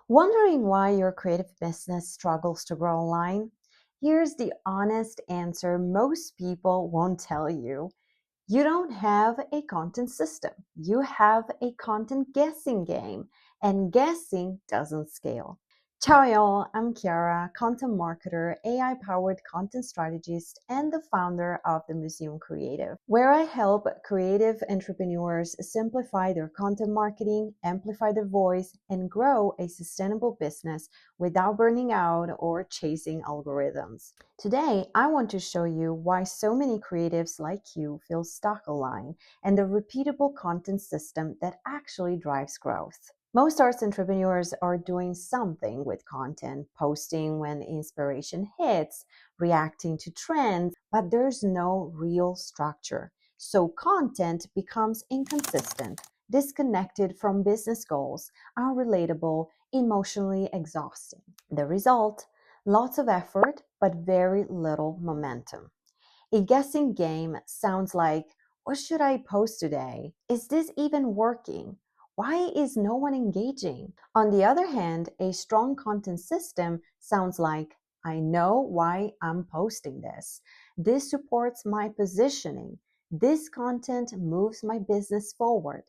Wondering why your creative business struggles to grow online? Here's the honest answer most people won't tell you. You don't have a content system. You have a content guessing game, and guessing doesn't scale. Ciao y'all, I'm Chiara, content marketer, AI-powered content strategist, and the founder of the Museum Creative, where I help creative entrepreneurs simplify their content marketing, amplify their voice, and grow a sustainable business without burning out or chasing algorithms. Today, I want to show you why so many creatives like you feel stuck online and the repeatable content system that actually drives growth. Most arts entrepreneurs are doing something with content, posting when inspiration hits, reacting to trends, but there's no real structure. So content becomes inconsistent, disconnected from business goals, unrelatable, emotionally exhausting. The result? Lots of effort, but very little momentum. A guessing game sounds like, what should I post today? Is this even working? Why is no one engaging? On the other hand, a strong content system sounds like, I know why I'm posting this. This supports my positioning. This content moves my business forward.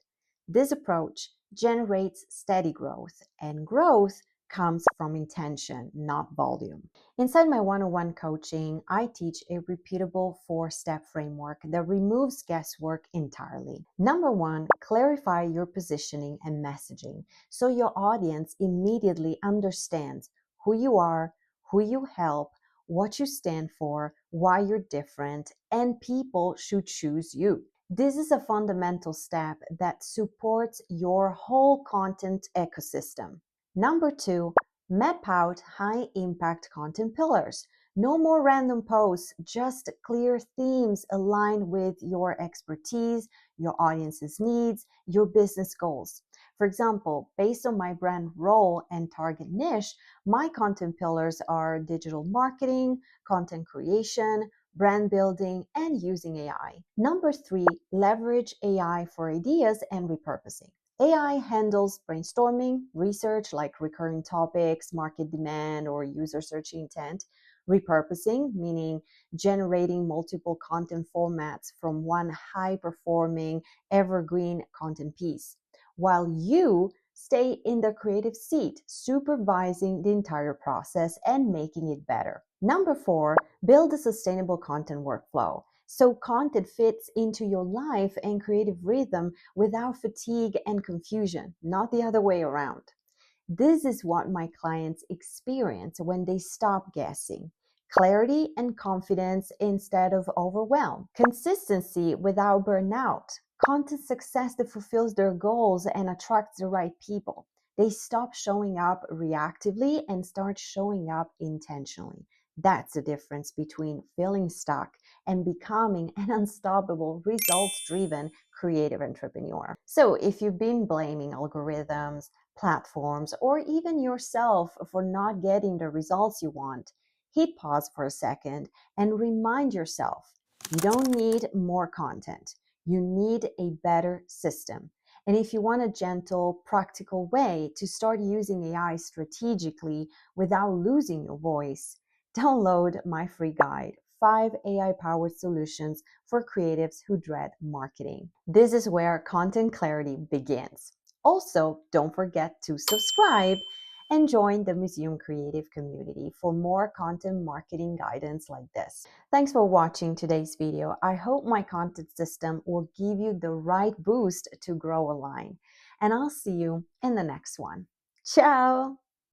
This approach generates steady growth, and growth comes from intention, not volume. Inside my one-on-one coaching, I teach a repeatable 4-step framework that removes guesswork entirely. Number one, clarify your positioning and messaging so your audience immediately understands who you are, who you help, what you stand for, why you're different, and people should choose you. This is a fundamental step that supports your whole content ecosystem. Number two, map out high-impact content pillars. No more random posts, just clear themes aligned with your expertise, your audience's needs, your business goals. For example, based on my brand role and target niche, my content pillars are digital marketing, content creation, brand building, and using AI. Number three, leverage AI for ideas and repurposing. AI handles brainstorming, research like recurring topics, market demand, or user search intent. Repurposing, meaning generating multiple content formats from one high-performing, evergreen content piece. While you stay in the creative seat, supervising the entire process and making it better. Number four, build a sustainable content workflow. So content fits into your life and creative rhythm without fatigue and confusion, not the other way around. This is what my clients experience when they stop guessing. Clarity and confidence instead of overwhelm. Consistency without burnout. Content success that fulfills their goals and attracts the right people. They stop showing up reactively and start showing up intentionally. That's the difference between feeling stuck and becoming an unstoppable, results-driven creative entrepreneur. So if you've been blaming algorithms, platforms, or even yourself for not getting the results you want, hit pause for a second and remind yourself, you don't need more content. You need a better system. And if you want a gentle, practical way to start using AI strategically without losing your voice, download my free guide, 5 AI-powered solutions for creatives who dread marketing. This is where content clarity begins. Also, don't forget to subscribe and join the Museum Creative community for more content marketing guidance like this. Thanks for watching today's video. I hope my content system will give you the right boost to grow online. And I'll see you in the next one. Ciao!